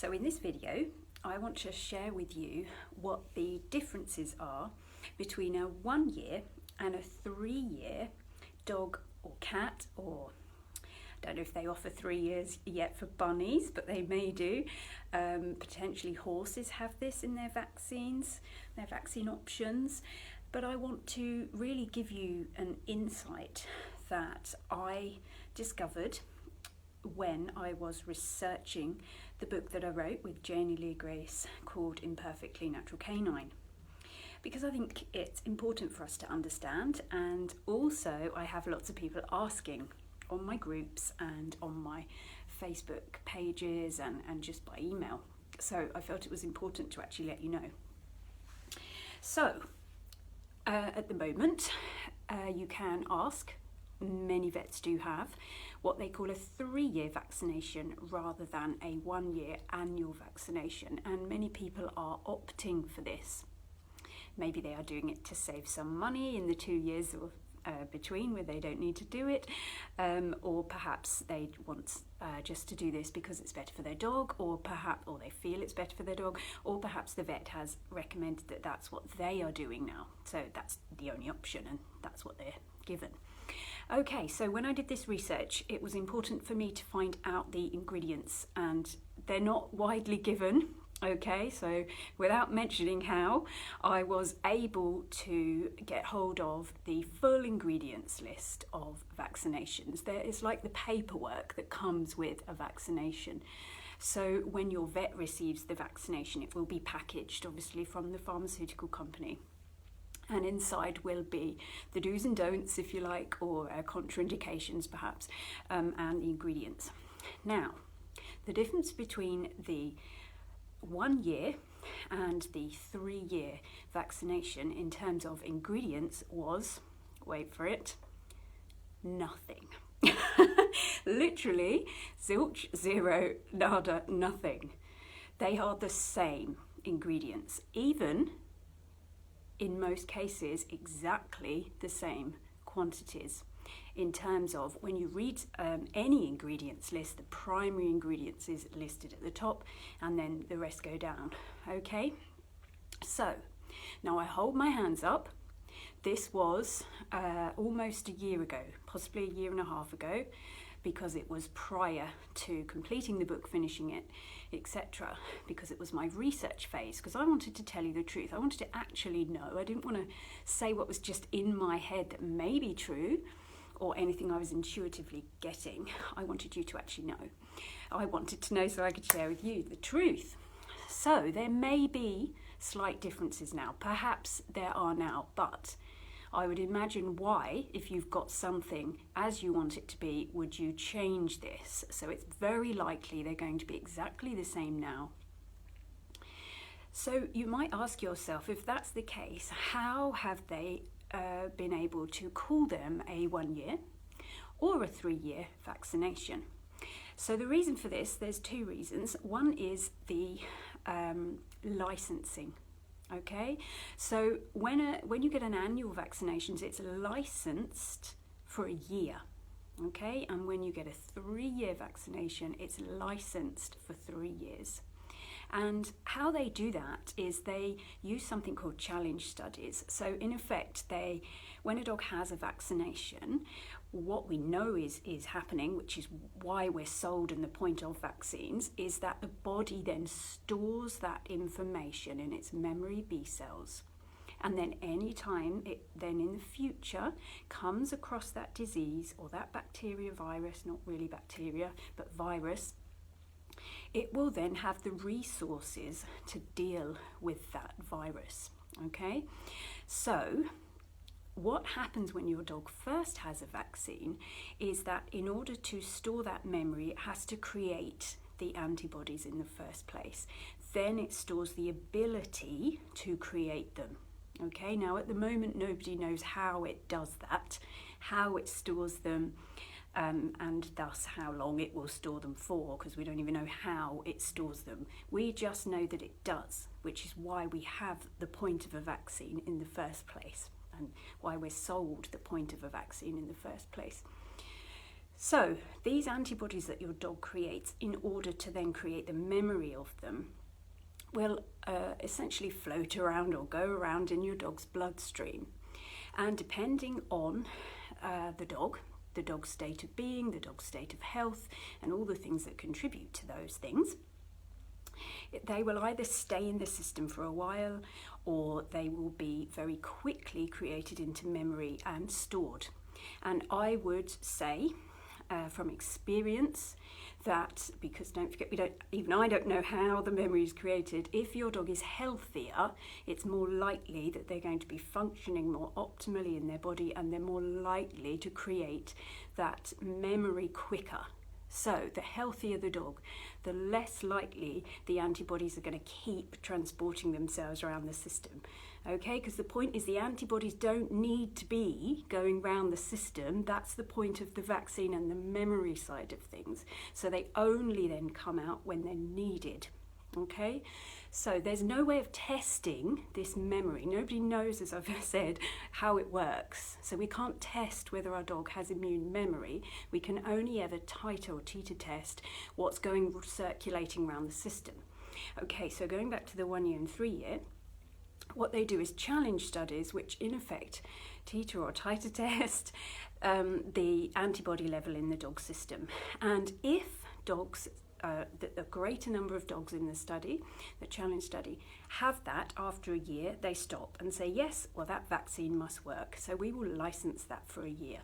So in this video, I want to share with you what the differences are between a 1 year and a 3 year dog or cat, or I don't know if they offer 3 years yet for bunnies, but they may do. Potentially horses have this in their vaccines, their vaccine options. But I want to really give you an insight that I discovered when I was researching the book that I wrote with Janie Lee Grace called Imperfectly Natural Canine. Because I think it's important for us to understand, and also I have lots of people asking on my groups and on my Facebook pages and just by email. So I felt it was important to actually let you know. So at the moment, you can ask, many vets do have, what they call a 3-year vaccination rather than a 1-year annual vaccination. And many people are opting for this. Maybe they are doing it to save some money in the 2 years or between where they don't need to do it, or perhaps they want just to do this because it's better for their dog, or they feel it's better for their dog, or perhaps the vet has recommended that that's what they are doing now, so that's the only option and that's what they're given. Okay, so when I did this research, it was important for me to find out the ingredients, and they're not widely given. Okay, so without mentioning how, I was able to get hold of the full ingredients list of vaccinations. There is like the paperwork that comes with a vaccination. So when your vet receives the vaccination, it will be packaged, obviously, from the pharmaceutical company. And inside will be the do's and don'ts, if you like, or contraindications perhaps, and the ingredients. Now, the difference between the 1 year and the 3 year vaccination in terms of ingredients was, wait for it, nothing. Literally, zilch, zero, nada, nothing. They are the same ingredients, even in most cases exactly the same quantities. In terms of when you read any ingredients list, the primary ingredients is listed at the top and then the rest go down. Okay, so now I hold my hands up. This was almost a year ago, possibly a year and a half ago, because it was prior to completing the book, finishing it, etc., because it was my research phase, because I wanted to tell you the truth. I wanted to actually know. I didn't want to say what was just in my head that may be true, or anything I was intuitively getting. I wanted you to actually know. I wanted to know so I could share with you the truth. So there may be slight differences now. Perhaps there are now, but I would imagine why, if you've got something as you want it to be, would you change this? So it's very likely they're going to be exactly the same now. So you might ask yourself, if that's the case, how have they been able to call them a 1 year or a 3 year vaccination? So the reason for this, there's two reasons. One is the licensing. Okay, so when you get an annual vaccinations, it's licensed for a year. Okay, and when you get a 3 year vaccination, it's licensed for 3 years. And how they do that is they use something called challenge studies. So in effect, when a dog has a vaccination, what we know is happening, which is why we're sold and the point of vaccines, is that the body then stores that information in its memory B cells. And then any time it then in the future comes across that disease or that bacteria, virus, not really bacteria, but virus, it will then have the resources to deal with that virus. Okay, so what happens when your dog first has a vaccine is that in order to store that memory, it has to create the antibodies in the first place. Then it stores the ability to create them. Okay, now at the moment nobody knows how it does that, how it stores them, and thus how long it will store them for, because we don't even know how it stores them. We just know that it does, which is why we have the point of a vaccine in the first place, and why we're sold the point of a vaccine in the first place. So these antibodies that your dog creates in order to then create the memory of them will essentially float around or go around in your dog's bloodstream. And depending on the dog's state of being, the dog's state of health, and all the things that contribute to those things, they will either stay in the system for a while, or they will be very quickly created into memory and stored. And I would say, from experience, that, because don't forget, I don't know how the memory is created. If your dog is healthier, it's more likely that they're going to be functioning more optimally in their body, and they're more likely to create that memory quicker. So the healthier the dog, the less likely the antibodies are going to keep transporting themselves around the system. Okay, because the point is the antibodies don't need to be going around the system. That's the point of the vaccine and the memory side of things. So they only then come out when they're needed. Okay, so there's no way of testing this memory. Nobody knows, as I've said, how it works. So we can't test whether our dog has immune memory. We can only ever titer or teeter test what's circulating around the system. Okay, so going back to the 1 year and 3 year, what they do is challenge studies, which in effect teeter or titer test the antibody level in the dog system. And if dogs, a greater number of dogs in the study, the challenge study, have that after a year, they stop and say, yes, well, that vaccine must work. So we will license that for a year.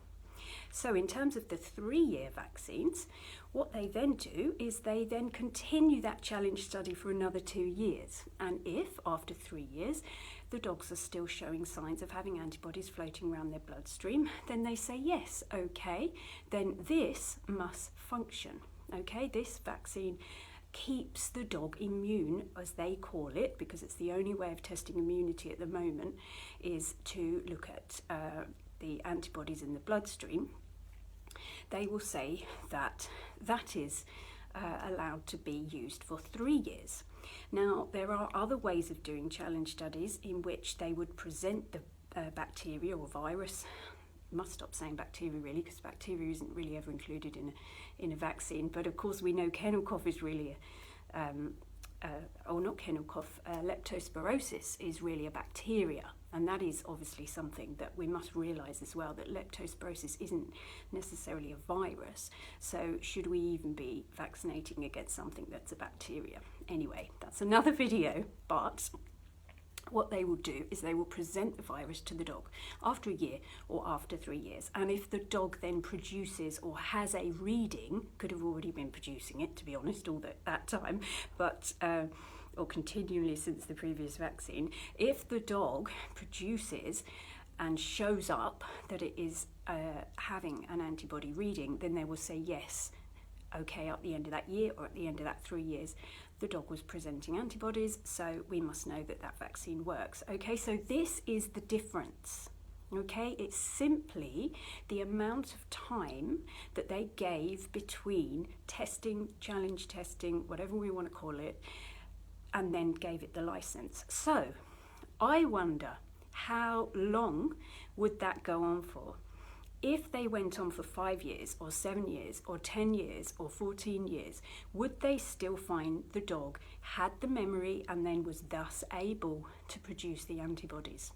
So in terms of the 3-year vaccines, what they then do is they then continue that challenge study for another 2 years. And if after 3 years the dogs are still showing signs of having antibodies floating around their bloodstream, then they say, yes, okay, then this must function. Okay, this vaccine keeps the dog immune, as they call it, because it's the only way of testing immunity at the moment, is to look at the antibodies in the bloodstream. They will say that that is allowed to be used for 3 years. Now, there are other ways of doing challenge studies in which they would present the bacteria or virus. Must stop saying bacteria really, because bacteria isn't really ever included in a vaccine. But of course we know kennel cough is really leptospirosis is really a bacteria, and that is obviously something that we must realise as well, that leptospirosis isn't necessarily a virus. So should we even be vaccinating against something that's a bacteria? Anyway, that's another video. But what they will do is they will present the virus to the dog after a year or after 3 years. And if the dog then produces or has a reading, could have already been producing it, to be honest, all that time, but or continually since the previous vaccine, if the dog produces and shows up that it is having an antibody reading, then they will say yes, okay, at the end of that year or at the end of that 3 years, the dog was presenting antibodies, so we must know that that vaccine works. Okay, so this is the difference. Okay, it's simply the amount of time that they gave between testing, challenge testing, whatever we want to call it, and then gave it the license. So I wonder, how long would that go on for? If they went on for 5 years or 7 years or 10 years or 14 years, would they still find the dog had the memory and then was thus able to produce the antibodies?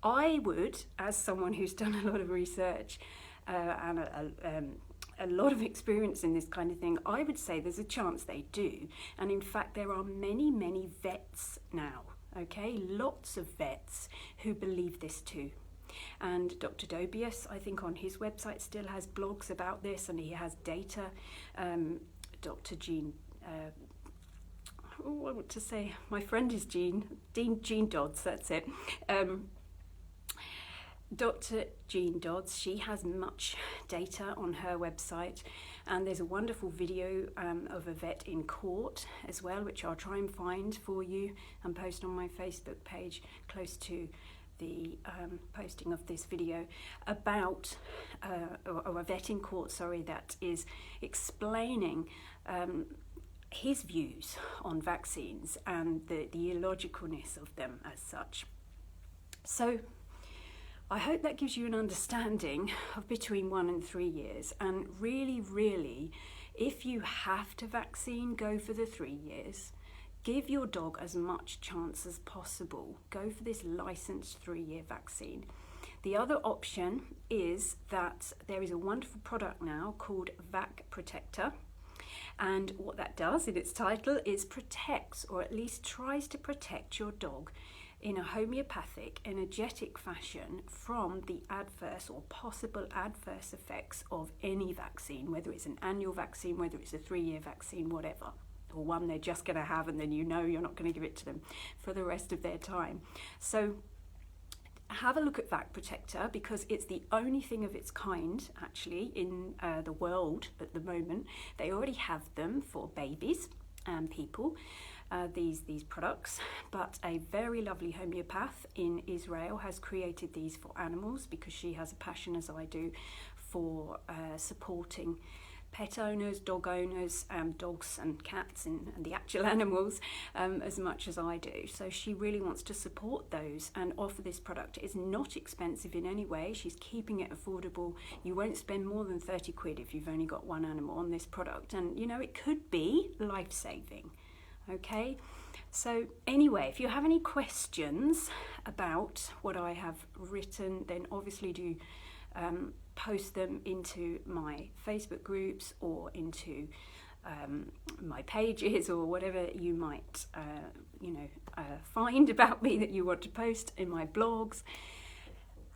I would, as someone who's done a lot of research and a lot of experience in this kind of thing, I would say there's a chance they do. And in fact, there are many, many vets now, okay, lots of vets who believe this too. And Dr. Dobius, I think on his website, still has blogs about this, and he has data. Dr. Jean, I want to say, my friend is Jean Dodds, that's it. Dr. Jean Dodds, she has much data on her website, and there's a wonderful video of a vet in court as well, which I'll try and find for you and post on my Facebook page close to the posting of this video, about or a vet in court, that is explaining his views on vaccines and the illogicalness of them as such. So I hope that gives you an understanding of between 1 and 3 years. And really, if you have to vaccine, go for the 3 years. Give your dog as much chance as possible. Go for this licensed 3-year vaccine. The other option is that there is a wonderful product now called Vac Protector. And what that does in its title is protects, or at least tries to protect your dog in a homeopathic, energetic fashion from the adverse or possible adverse effects of any vaccine, whether it's an annual vaccine, whether it's a 3-year vaccine, whatever, or one they're just going to have and then you know you're not going to give it to them for the rest of their time. So have a look at Vac Protector, because it's the only thing of its kind actually in the world at the moment. They already have them for babies and people, these products, but a very lovely homeopath in Israel has created these for animals, because she has a passion, as I do, for supporting pet owners, dog owners, dogs and cats and the actual animals as much as I do. So she really wants to support those and offer this product. It's not expensive in any way. She's keeping it affordable. You won't spend more than 30 quid if you've only got one animal on this product. And you know, it could be life-saving. Okay, so anyway, if you have any questions about what I have written, then obviously do post them into my Facebook groups or into my pages, or whatever you might find about me that you want to post in my blogs.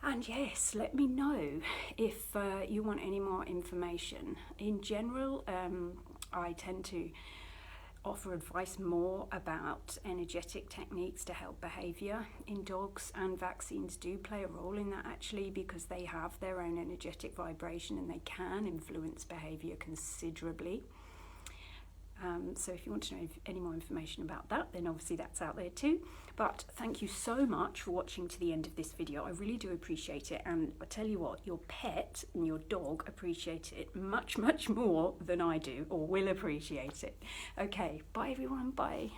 And yes, let me know if you want any more information. In general, I tend to offer advice more about energetic techniques to help behaviour in dogs, and vaccines do play a role in that actually, because they have their own energetic vibration and they can influence behaviour considerably. So if you want to know any more information about that, then obviously that's out there too. But thank you so much for watching to the end of this video. I really do appreciate it, and I tell you what, your pet and your dog appreciate it much more than I do, or will appreciate it. Okay, bye everyone, bye.